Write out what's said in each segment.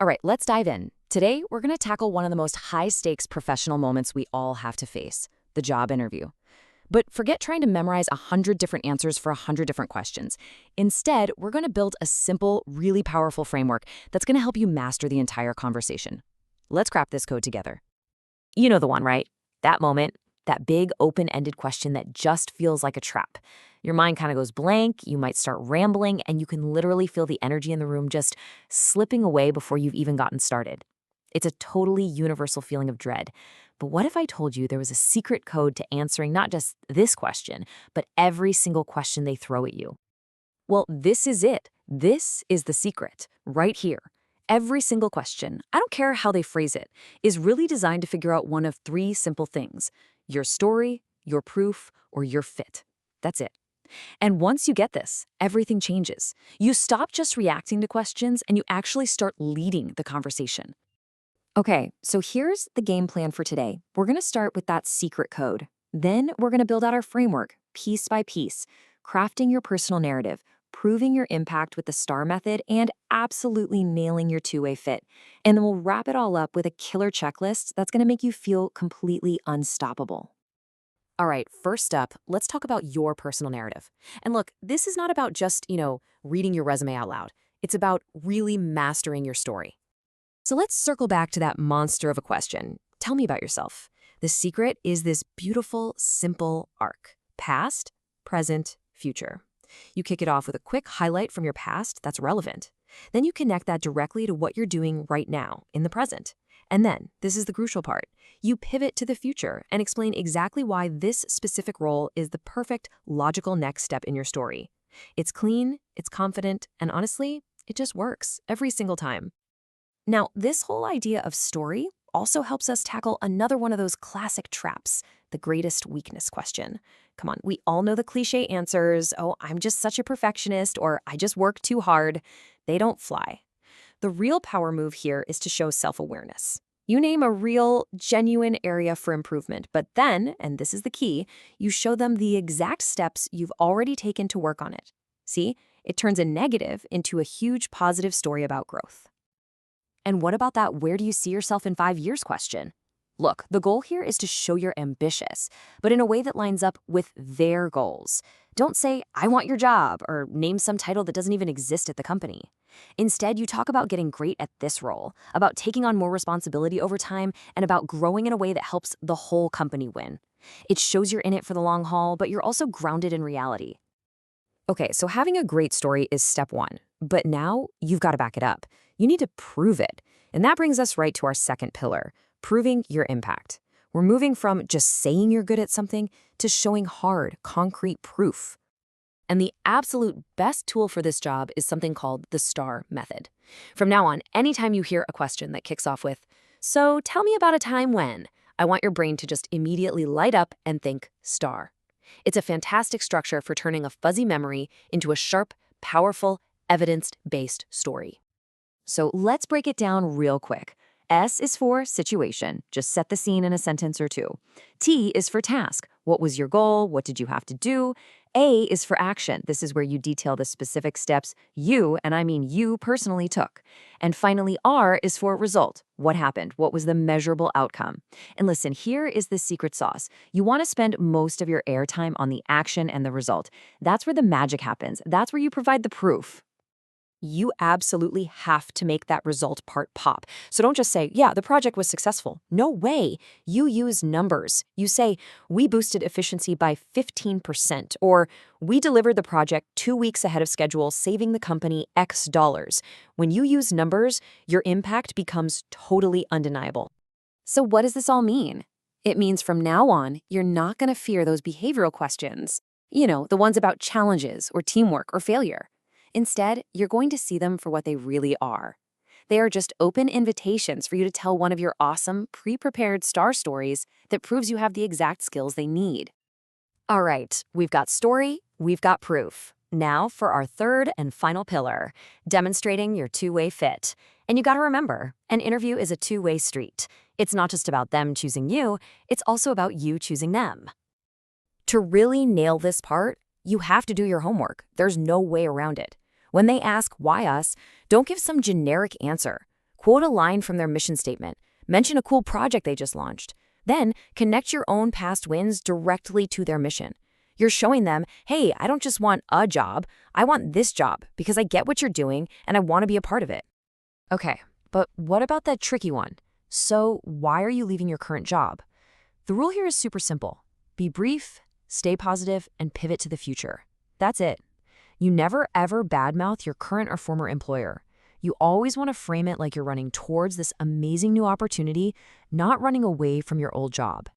All right, let's dive in. Today, we're going to tackle one of the most high-stakes professional moments we all have to face, the job interview. But forget trying to memorize 100 different answers for 100 different questions. Instead, we're going to build a simple, really powerful framework that's going to help you master the entire conversation. Let's crack this code together. You know the one, right? That moment, that big open-ended question that just feels like a trap. Your mind kind of goes blank, you might start rambling, and you can literally feel the energy in the room just slipping away before you've even gotten started. It's a totally universal feeling of dread. But what if I told you there was a secret code to answering not just this question, but every single question they throw at you? Well, this is it. This is the secret, right here. Every single question, I don't care how they phrase it, is really designed to figure out one of three simple things: your story, your proof, or your fit. That's it. And once you get this, everything changes. You stop just reacting to questions and you actually start leading the conversation. Okay, so here's the game plan for today. We're going to start with that secret code. Then we're going to build out our framework, piece by piece, crafting your personal narrative, proving your impact with the STAR method, and absolutely nailing your two-way fit. And then we'll wrap it all up with a killer checklist that's going to make you feel completely unstoppable. All right, first up, let's talk about your personal narrative. And look, this is not about just, reading your resume out loud. It's about really mastering your story. So let's circle back to that monster of a question. Tell me about yourself. The secret is this beautiful, simple arc: past, present, future. You kick it off with a quick highlight from your past that's relevant. Then you connect that directly to what you're doing right now in the present. And then, this is the crucial part, you pivot to the future and explain exactly why this specific role is the perfect, logical next step in your story. It's clean, it's confident, and honestly, it just works every single time. Now, this whole idea of story also helps us tackle another one of those classic traps, the greatest weakness question. Come on, we all know the cliche answers: oh, I'm just such a perfectionist, or I just work too hard. They don't fly. The real power move here is to show self-awareness. You name a real, genuine area for improvement, but then, and this is the key, you show them the exact steps you've already taken to work on it. See, it turns a negative into a huge positive story about growth. And what about that "where do you see yourself in 5 years" question? Look, the goal here is to show you're ambitious, but in a way that lines up with their goals. Don't say, "I want your job," or name some title that doesn't even exist at the company. Instead, you talk about getting great at this role, about taking on more responsibility over time, and about growing in a way that helps the whole company win. It shows you're in it for the long haul, but you're also grounded in reality. Okay, so having a great story is step one, but now you've got to back it up. You need to prove it. And that brings us right to our second pillar: proving your impact. We're moving from just saying you're good at something to showing hard, concrete proof. And the absolute best tool for this job is something called the STAR method. From now on, anytime you hear a question that kicks off with, "So tell me about a time when," I want your brain to just immediately light up and think STAR. It's a fantastic structure for turning a fuzzy memory into a sharp, powerful, evidence-based story. So let's break it down real quick. S is for situation. Just set the scene in a sentence or two. T is for task. What was your goal? What did you have to do? A is for action. This is where you detail the specific steps you, and I mean you personally, took. And finally, R is for result. What happened? What was the measurable outcome? And listen, here is the secret sauce. You want to spend most of your airtime on the action and the result. That's where the magic happens. That's where you provide the proof. You absolutely have to make that result part pop. So don't just say, "Yeah, the project was successful." No way. You use numbers. You say, "We boosted efficiency by 15%, or "We delivered the project 2 weeks ahead of schedule, saving the company X dollars." When you use numbers, your impact becomes totally undeniable. So what does this all mean? It means from now on, you're not going to fear those behavioral questions. The ones about challenges or teamwork or failure. Instead, you're going to see them for what they really are. They are just open invitations for you to tell one of your awesome, pre-prepared STAR stories that proves you have the exact skills they need. All right, we've got story, we've got proof. Now for our third and final pillar, demonstrating your two-way fit. And you got to remember, an interview is a two-way street. It's not just about them choosing you, it's also about you choosing them. To really nail this part, you have to do your homework. There's no way around it. When they ask, "Why us?" don't give some generic answer. Quote a line from their mission statement. Mention a cool project they just launched. Then connect your own past wins directly to their mission. You're showing them, hey, I don't just want a job, I want this job because I get what you're doing and I want to be a part of it. Okay, but what about that tricky one? So why are you leaving your current job? The rule here is super simple. Be brief, stay positive, and pivot to the future. That's it. You never ever badmouth your current or former employer. You always want to frame it like you're running towards this amazing new opportunity, not running away from your old job.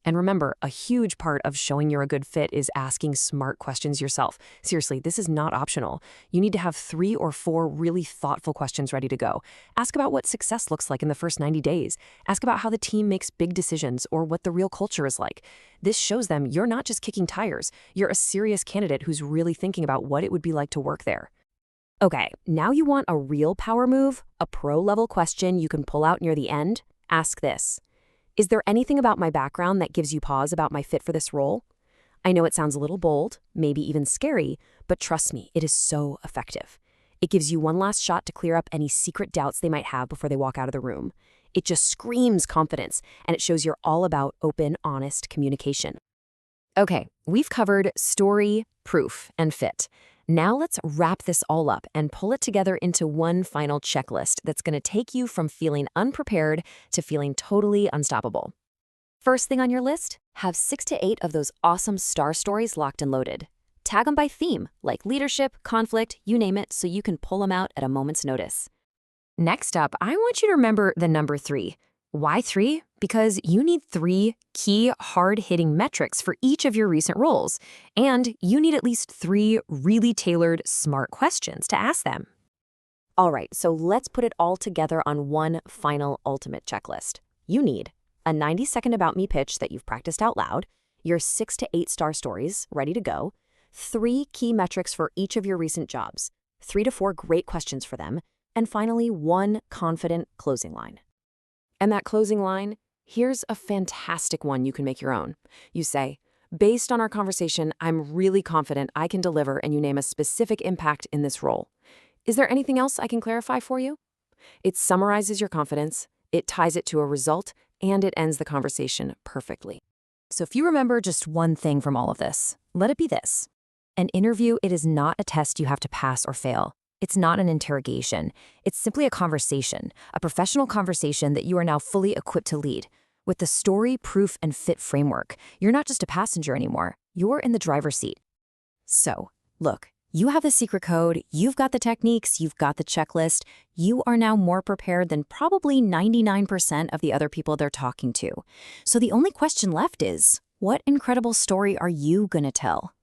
And remember, a huge part of showing you're a good fit is asking smart questions yourself. Seriously, this is not optional. You need to have 3 or 4 really thoughtful questions ready to go. Ask about what success looks like in the first 90 days. Ask about how the team makes big decisions or what the real culture is like. This shows them you're not just kicking tires. You're a serious candidate who's really thinking about what it would be like to work there. Okay, now you want a real power move, a pro-level question you can pull out near the end? Ask this. Is there anything about my background that gives you pause about my fit for this role? I know it sounds a little bold, maybe even scary, but trust me, it is so effective. It gives you one last shot to clear up any secret doubts they might have before they walk out of the room. It just screams confidence, and it shows you're all about open, honest communication. Okay, we've covered story, proof, and fit. Now let's wrap this all up and pull it together into one final checklist that's going to take you from feeling unprepared to feeling totally unstoppable. First thing on your list, have 6 to 8 of those awesome star stories locked and loaded. Tag them by theme, like leadership, conflict, you name it, so you can pull them out at a moment's notice. Next up, I want you to remember the number 3. Why 3? Because you need 3 key, hard-hitting metrics for each of your recent roles, and you need at least 3 really tailored, smart questions to ask them. All right, so let's put it all together on one final ultimate checklist. You need a 90-second About Me pitch that you've practiced out loud, your 6 to 8 star stories ready to go, 3 key metrics for each of your recent jobs, 3 to 4 great questions for them, and finally, 1 confident closing line. And that closing line, here's a fantastic one you can make your own. You say, based on our conversation, I'm really confident I can deliver, and you name a specific impact in this role. Is there anything else I can clarify for you? It summarizes your confidence, it ties it to a result, and it ends the conversation perfectly. So if you remember just one thing from all of this, let it be this. An interview, it is not a test you have to pass or fail. It's not an interrogation. It's simply a conversation, a professional conversation that you are now fully equipped to lead. With the story, proof, and fit framework, you're not just a passenger anymore. You're in the driver's seat. So, look, you have the secret code, you've got the techniques, you've got the checklist. You are now more prepared than probably 99% of the other people they're talking to. So the only question left is, what incredible story are you gonna tell?